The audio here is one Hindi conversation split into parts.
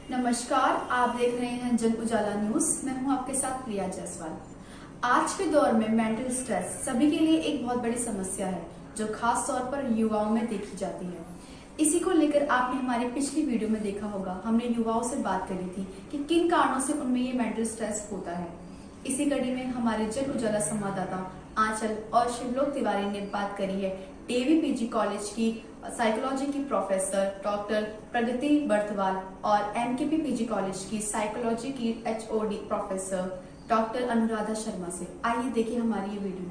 नमस्कार, आप देख रहे हैं जन उजाला न्यूज। मैं हूं आपके साथ प्रिया जायसवाल। आज के दौर में मेंटल स्ट्रेस सभी के लिए एक बहुत बड़ी समस्या है, जो खास तौर पर युवाओं में देखी जाती है। इसी को लेकर आपने हमारी पिछली वीडियो में देखा होगा, हमने युवाओं से बात करी थी कि किन कारणों से उनमें ये मेंटल स्ट्रेस होता है। इसी कड़ी में हमारे जन उजाला संवाददाता आंचल और शिवलोक तिवारी ने बात करी है डीएवी पीजी कॉलेज की साइकोलॉजी की प्रोफेसर डॉक्टर प्रगति बर्थवाल और एमकेपी पीजी कॉलेज की साइकोलॉजी की HOD professor doctor Anuradha Sharma से। आइए देखिए हमारी ये वीडियो।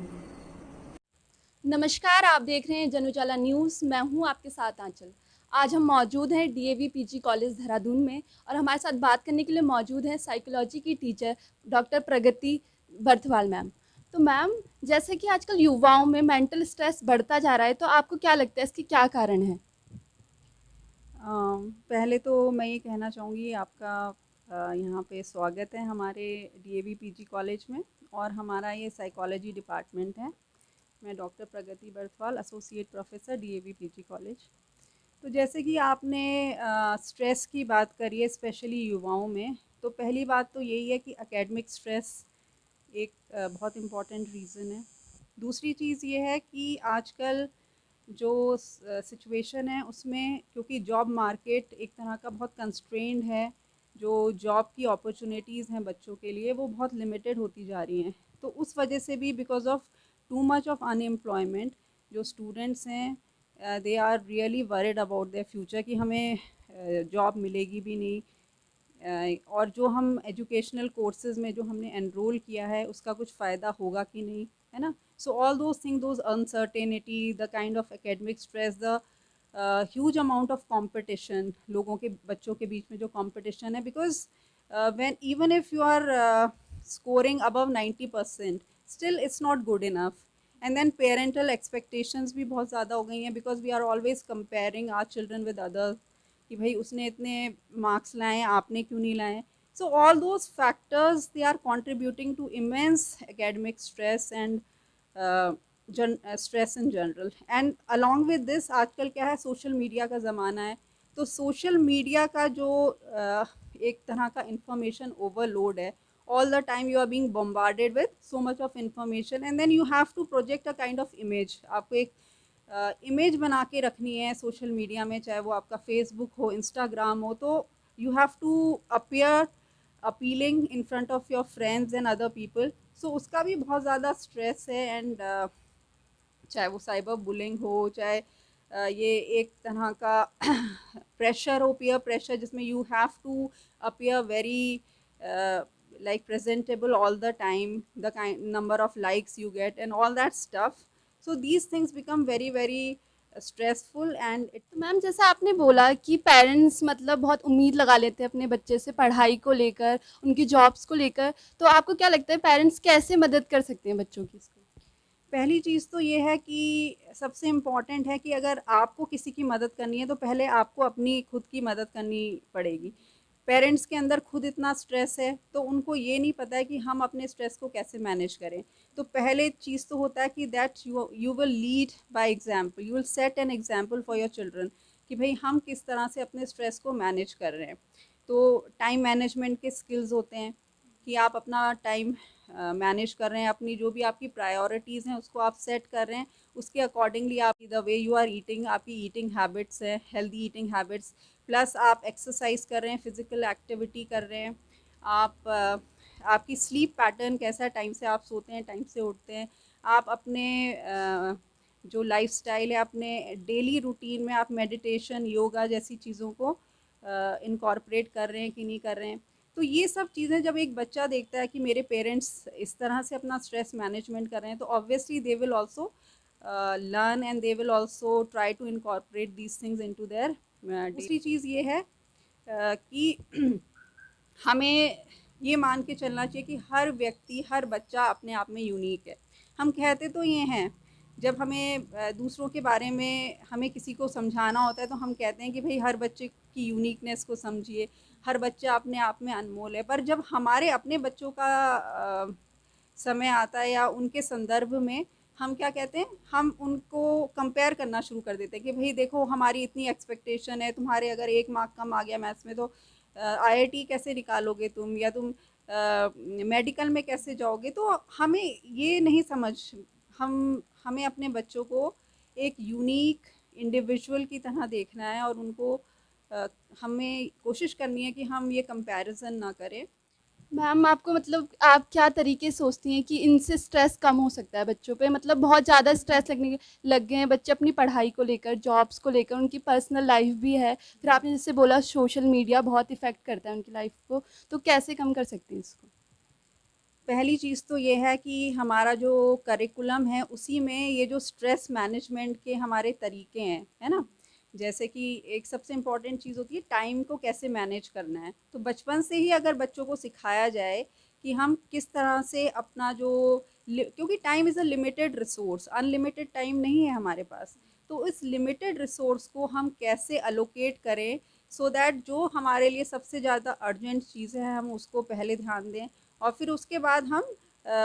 नमस्कार, आप देख रहे हैं जन उजाला न्यूज़। मैं हूं आपके साथ आंचल। आज हम मौजूद हैं डीएवी पीजी कॉलेज देहरादून में और हमारे साथ बात करने के लिए मौजूद हैं साइकोलॉजी की teacher doctor Pragati Barthwal ma'am. तो मैम, जैसे कि आजकल युवाओं में मेंटल स्ट्रेस बढ़ता जा रहा है, तो आपको क्या लगता है इसके क्या कारण है? पहले तो मैं ये कहना चाहूँगी आपका यहाँ पे स्वागत है हमारे डीएवी पीजी कॉलेज में। और हमारा ये साइकोलॉजी डिपार्टमेंट है। मैं doctor Pragati Barthwal, associate professor DAV PG college. तो जैसे कि आपने स्ट्रेस की बात करी है स्पेशली युवाओं में, तो पहली बात तो यही है कि एकेडमिक स्ट्रेस एक बहुत इम्पॉर्टेंट रीज़न है। दूसरी चीज़ ये है कि आजकल जो सिचुएशन है उसमें, क्योंकि जॉब मार्केट एक तरह का बहुत कंस्ट्रेंड है, जो जॉब की अपॉर्चुनिटीज़ हैं बच्चों के लिए वो बहुत लिमिटेड होती जा रही हैं। तो उस वजह से भी because of too much of unemployment, जो स्टूडेंट्स हैं they are really worried about their future कि हमें जॉब मिलेगी भी नहीं, और जो हम एजुकेशनल कोर्सेज़ में जो हमने एनरोल किया है उसका कुछ फ़ायदा होगा कि नहीं, है ना। So all those thing, those uncertainty, the kind of academic stress, the huge amount of competition, लोगों के बच्चों के बीच में जो कंपटीशन है, because when even if you are scoring above 90%, still it's not good enough. And then parental expectations भी बहुत ज़्यादा हो गई हैं, because we are always comparing our children with other, कि भाई उसने इतने मार्क्स लाए, आपने क्यों नहीं लाए। So all those factors they are contributing to immense academic stress and stress in general. And along with this, आजकल क्या है, सोशल मीडिया का ज़माना है। तो सोशल मीडिया का जो एक तरह का इंफॉर्मेशन ओवरलोड है, all the time you are being bombarded with so much of information, and then you have to project a kind of image। आपको एक इमेज बना के रखनी है सोशल मीडिया में, चाहे वो आपका फेसबुक हो, इंस्टाग्राम हो, तो you have to appear appealing in front of your friends and other people. So उसका भी बहुत ज़्यादा स्ट्रेस है। एंड चाहे वो साइबर बुलिंग हो, चाहे ये एक तरह का प्रेशर हो, पीयर प्रेशर, जिसमें you have to appear very like presentable all the time, the number of likes you get and all that stuff. So these things become very very stressful and it। तो मैम, जैसा आपने बोला कि पेरेंट्स मतलब बहुत उम्मीद लगा लेते हैं अपने बच्चे से पढ़ाई को लेकर, उनकी जॉब्स को लेकर, तो आपको क्या लगता है पेरेंट्स कैसे मदद कर सकते हैं बच्चों की इसको? पहली चीज़ तो ये है कि सबसे इम्पॉर्टेंट है कि अगर आपको किसी की मदद करनी है तो पहले आपको अपनी खुद की मदद करनी पड़ेगी। पेरेंट्स के अंदर खुद इतना स्ट्रेस है तो उनको ये नहीं पता है कि हम अपने स्ट्रेस को कैसे मैनेज करें। तो पहले चीज़ तो होता है कि that you will lead by example, you will set an example for your children कि भाई हम किस तरह से अपने स्ट्रेस को मैनेज कर रहे हैं। तो टाइम मैनेजमेंट के स्किल्स होते हैं कि आप अपना टाइम मैनेज कर रहे हैं, अपनी जो भी आपकी प्रायोरिटीज़ हैं उसको आप सेट कर रहे हैं, उसके अकॉर्डिंगली आप the way you are eating, आपकी ईटिंग हैबिट्स है, हेल्दी ईटिंग हैबिट्स, प्लस आप एक्सरसाइज कर रहे हैं, फिज़िकल एक्टिविटी कर रहे हैं, आप आपकी स्लीप पैटर्न कैसा है, टाइम से आप सोते हैं, टाइम से उठते हैं, आप अपने जो लाइफस्टाइल है, अपने डेली रूटीन में आप मेडिटेशन, योगा जैसी चीज़ों को इनकॉर्पोरेट कर रहे हैं कि नहीं कर रहे हैं। तो ये सब चीज़ें जब एक बच्चा देखता है कि मेरे पेरेंट्स इस तरह से अपना स्ट्रेस मैनेजमेंट कर रहे हैं, तो obviously they will also learn and they will also try to incorporate these things into their दूसरी चीज़ ये है कि हमें ये मान के चलना चाहिए कि हर व्यक्ति, हर बच्चा अपने आप में यूनिक है। हम कहते तो ये हैं, जब हमें दूसरों के बारे में हमें किसी को समझाना होता है तो हम कहते हैं कि भाई हर बच्चे की यूनिकनेस को समझिए, हर बच्चा अपने आप में अनमोल है। पर जब हमारे अपने बच्चों का समय आता है या उनके संदर्भ में, हम क्या कहते हैं, हम उनको कंपेयर करना शुरू कर देते हैं कि भाई देखो हमारी इतनी एक्सपेक्टेशन है, तुम्हारे अगर 1 मार्क कम आ गया मैथ्स में तो आईआईटी कैसे निकालोगे तुम, या तुम मेडिकल में कैसे जाओगे। तो हमें ये नहीं समझ, हमें अपने बच्चों को एक यूनिक इंडिविजुअल की तरह देखना है, और उनको हमें कोशिश करनी है कि हम ये कंपैरिजन ना करें। मैम आपको मतलब आप क्या तरीके सोचती हैं कि इनसे स्ट्रेस कम हो सकता है बच्चों पे? मतलब बहुत ज़्यादा स्ट्रेस लग गए हैं बच्चे अपनी पढ़ाई को लेकर, जॉब्स को लेकर, उनकी पर्सनल लाइफ भी है, फिर आपने जैसे बोला सोशल मीडिया बहुत इफ़ेक्ट करता है उनकी लाइफ को, तो कैसे कम कर सकते हैं इसको? पहली चीज़ तो ये है कि हमारा जो करिकुलम है उसी में ये जो स्ट्रेस मैनेजमेंट के हमारे तरीके हैं, है ना। जैसे कि एक सबसे इम्पॉर्टेंट चीज़ होती है टाइम को कैसे मैनेज करना है। तो बचपन से ही अगर बच्चों को सिखाया जाए कि हम किस तरह से अपना जो, क्योंकि time is a limited resource, unlimited time नहीं है हमारे पास। तो इस लिमिटेड रिसोर्स को हम कैसे अलोकेट करें, सो दैट जो हमारे लिए सबसे ज़्यादा अर्जेंट चीज़ है हम उसको पहले ध्यान दें, और फिर उसके बाद हम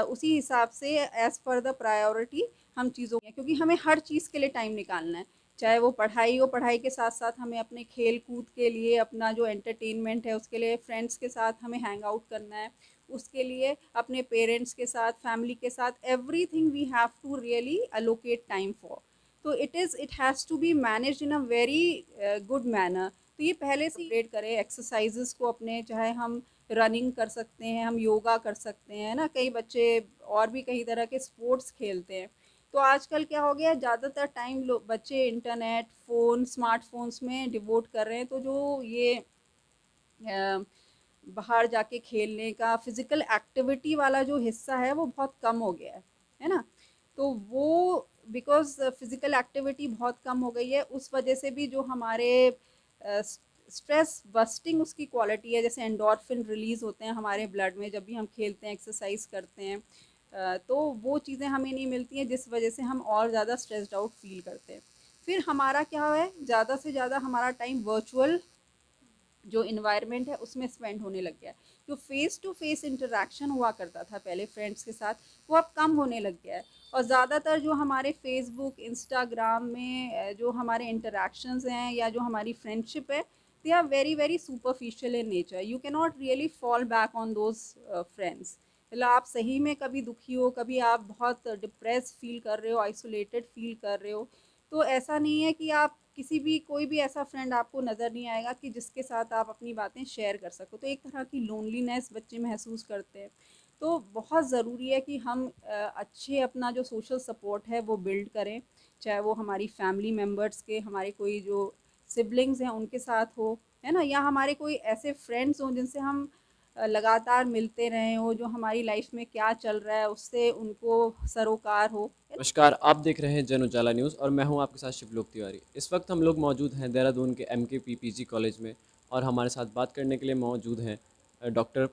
उसी हिसाब से एज़ पर द प्रायोरिटी हम चीज़ों, क्योंकि हमें हर चीज़ के लिए टाइम निकालना है। चाहे वो पढ़ाई हो, पढ़ाई के साथ साथ हमें अपने खेल कूद के लिए, अपना जो एंटरटेनमेंट है उसके लिए, फ्रेंड्स के साथ हमें हैंग आउट करना है, उसके लिए अपने पेरेंट्स के साथ, फैमिली के साथ, everything we have to really allocate time for. तो it has to be manage in a very good manner. तो ये पहले से क्रिएट करें एक्सरसाइजेस को अपने, चाहे हम रनिंग कर सकते हैं, हम योगा कर सकते हैं ना, कई बच्चे और भी कई तरह के स्पोर्ट्स खेलते हैं। तो आजकल क्या हो गया, ज़्यादातर टाइम बच्चे इंटरनेट, फ़ोन, स्मार्टफोन्स में डिवोट कर रहे हैं। तो जो ये बाहर जाके खेलने का, फिज़िकल एक्टिविटी वाला जो हिस्सा है वो बहुत कम हो गया है ना। तो वो बिकॉज़ फिज़िकल एक्टिविटी बहुत कम हो गई है, उस वजह से भी जो हमारे स्ट्रेस बस्टिंग उसकी क्वालिटी है, जैसे एंडोर्फिन रिलीज़ होते हैं हमारे ब्लड में जब भी हम खेलते हैं, एक्सरसाइज करते हैं, तो वो चीज़ें हमें नहीं मिलती हैं, जिस वजह से हम और ज़्यादा स्ट्रेस्ड आउट फील करते हैं। फिर हमारा क्या है, ज़्यादा से ज़्यादा हमारा टाइम वर्चुअल जो इन्वायरमेंट है उसमें स्पेंड होने लग गया है। जो फेस टू फेस इंटरेक्शन हुआ करता था पहले फ्रेंड्स के साथ, वो अब कम होने लग गया है। और ज़्यादातर जो हमारे फेसबुक, इंस्टाग्राम में जो हमारे इंटरेक्शंस हैं या जो हमारी फ्रेंडशिप है, they are very very superficial in nature. You can not really fall back on those friends. मतलब आप सही में कभी दुखी हो, कभी आप बहुत डिप्रेस फील कर रहे हो, आइसोलेटेड फील कर रहे हो, तो ऐसा नहीं है कि आप किसी भी, कोई भी ऐसा फ्रेंड आपको नज़र नहीं आएगा कि जिसके साथ आप अपनी बातें शेयर कर सको। तो एक तरह की लोनलीनेस बच्चे महसूस करते हैं। तो बहुत ज़रूरी है कि हम अच्छे अपना जो सोशल सपोर्ट है वो बिल्ड करें, चाहे वो हमारी फैमिली मेम्बर्स के, हमारे कोई जो सिबलिंग्स हैं उनके साथ हो, है ना, या हमारे कोई ऐसे फ्रेंड्स हों जिनसे हम लगातार मिलते रहें हो, जो हमारी लाइफ में क्या चल रहा है उससे उनको सरोकार हो। नमस्कार, आप देख रहे हैं जन उजाला न्यूज़ और मैं हूं आपके साथ शिवलोक तिवारी। इस वक्त हम लोग मौजूद हैं देहरादून के MKP PG कॉलेज में और हमारे साथ बात करने के लिए मौजूद हैं डॉक्टर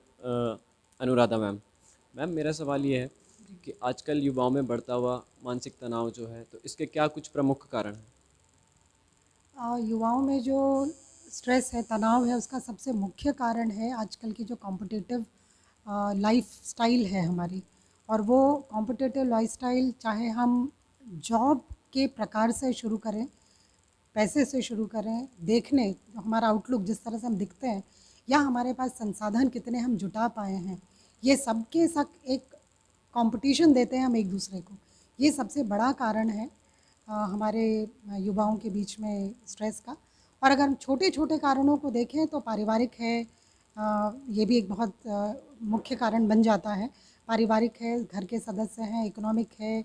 अनुराधा मैम। मैम, मेरा सवाल ये है कि आजकल युवाओं में बढ़ता हुआ मानसिक तनाव जो है, तो इसके क्या कुछ प्रमुख कारण हैं? युवाओं में जो स्ट्रेस है, तनाव है, उसका सबसे मुख्य कारण है आजकल की जो कॉम्पिटिटिव लाइफस्टाइल है हमारी। और वो कॉम्पिटिटिव लाइफस्टाइल चाहे हम जॉब के प्रकार से शुरू करें, पैसे से शुरू करें, देखने जो हमारा आउटलुक जिस तरह से हम दिखते हैं, या हमारे पास संसाधन कितने हम जुटा पाए हैं, ये सब के सब एक कंपटीशन देते हैं हम एक दूसरे को। ये सबसे बड़ा कारण है हमारे युवाओं के बीच में स्ट्रेस का। और अगर हम छोटे छोटे कारणों को देखें तो पारिवारिक है, ये भी एक बहुत मुख्य कारण बन जाता है। पारिवारिक है, घर के सदस्य हैं, इकोनॉमिक है,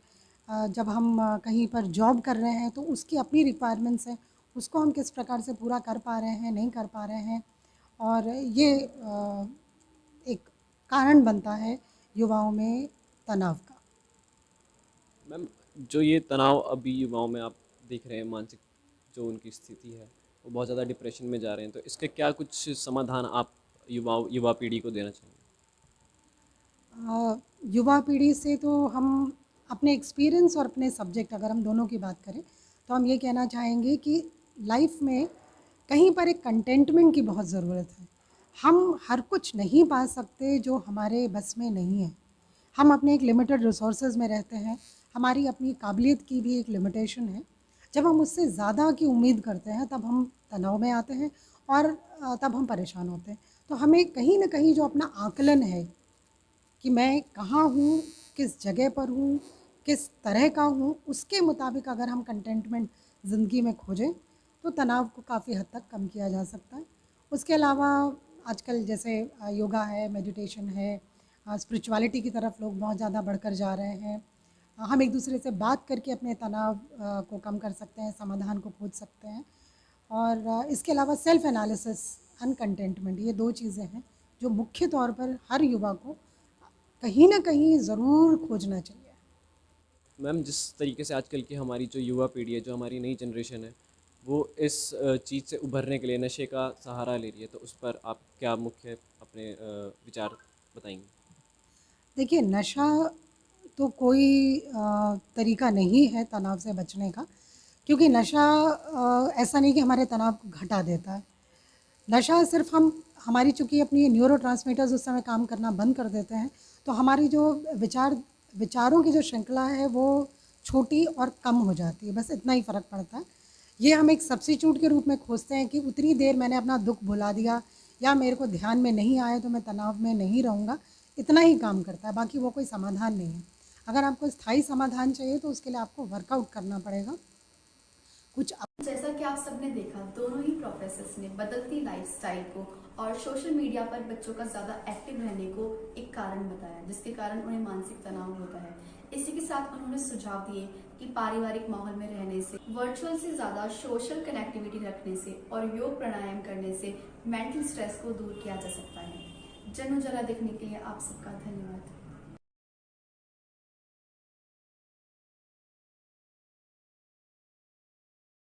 जब हम कहीं पर जॉब कर रहे हैं तो उसकी अपनी रिक्वायरमेंट्स हैं, उसको हम किस प्रकार से पूरा कर पा रहे हैं, नहीं कर पा रहे हैं। और ये एक कारण बनता है युवाओं में तनाव का। मैम, जो ये तनाव अभी युवाओं में आप देख रहे हैं, मानसिक जो उनकी स्थिति है, वो बहुत ज़्यादा डिप्रेशन में जा रहे हैं, तो इसके क्या कुछ समाधान आप युवा पीढ़ी को देना चाहेंगे? युवा पीढ़ी से तो हम अपने एक्सपीरियंस और अपने सब्जेक्ट, अगर हम दोनों की बात करें तो हम ये कहना चाहेंगे कि लाइफ में कहीं पर एक कंटेंटमेंट की बहुत ज़रूरत है। हम हर कुछ नहीं पा सकते जो हमारे बस में नहीं है। हम अपने एक लिमिटेड रिसोर्सेज में रहते हैं, हमारी अपनी काबिलियत की भी एक लिमिटेशन है। जब हम उससे ज़्यादा की उम्मीद करते हैं तब हम तनाव में आते हैं और तब हम परेशान होते हैं। तो हमें कहीं ना कहीं जो अपना आकलन है कि मैं कहाँ हूँ, किस जगह पर हूँ, किस तरह का हूँ, उसके मुताबिक अगर हम कंटेंटमेंट ज़िंदगी में खोजें तो तनाव को काफ़ी हद तक कम किया जा सकता है। उसके अलावा आजकल जैसे योगा है, मेडिटेशन है, स्पिरिचुअलिटी की तरफ लोग बहुत ज़्यादा बढ़कर जा रहे हैं। हम एक दूसरे से बात करके अपने तनाव को कम कर सकते हैं, समाधान को खोज सकते हैं। और इसके अलावा सेल्फ एनालिसिस एंड कंटेंटमेंट, ये 2 चीज़ें हैं जो मुख्य तौर पर हर युवा को कहीं ना कहीं ज़रूर खोजना चाहिए। मैम, जिस तरीके से आजकल की हमारी जो युवा पीढ़ी है, जो हमारी नई जनरेशन है, वो इस चीज़ से उभरने के लिए नशे का सहारा ले रही है, तो उस पर आप क्या मुख्य अपने विचार बताएंगे? देखिए, नशा तो कोई तरीका नहीं है तनाव से बचने का, क्योंकि नशा ऐसा नहीं कि हमारे तनाव को घटा देता है। नशा सिर्फ हमारी चूँकि अपनी न्यूरोट्रांसमीटर्स उस समय काम करना बंद कर देते हैं, तो हमारी जो विचारों की जो श्रृंखला है वो छोटी और कम हो जाती है, बस इतना ही फ़र्क पड़ता है। ये हम एक सब्स्टिट्यूट के रूप में खोजते हैं कि उतनी देर मैंने अपना दुख भुला दिया या मेरे को ध्यान में नहीं आया तो मैं तनाव में नहीं रहूँगा, इतना ही काम करता है, बाकी वो कोई समाधान नहीं है। अगर आपको स्थायी समाधान चाहिए तो उसके लिए आपको वर्कआउट करना पड़ेगा। कुछ जैसा कि आप सबने देखा, दोनों ही प्रोफेसर्स ने बदलती लाइफस्टाइल को और सोशल मीडिया पर बच्चों का ज्यादा एक्टिव रहने को एक कारण बताया, जिसके कारण उन्हें मानसिक तनाव होता है। इसी के साथ उन्होंने सुझाव दिए कि पारिवारिक माहौल में रहने से, वर्चुअल से ज्यादा सोशल कनेक्टिविटी रखने से और योग प्राणायाम करने से मेंटल स्ट्रेस को दूर किया जा सकता है। जन उजाला देखने के लिए आप सबका धन्यवाद।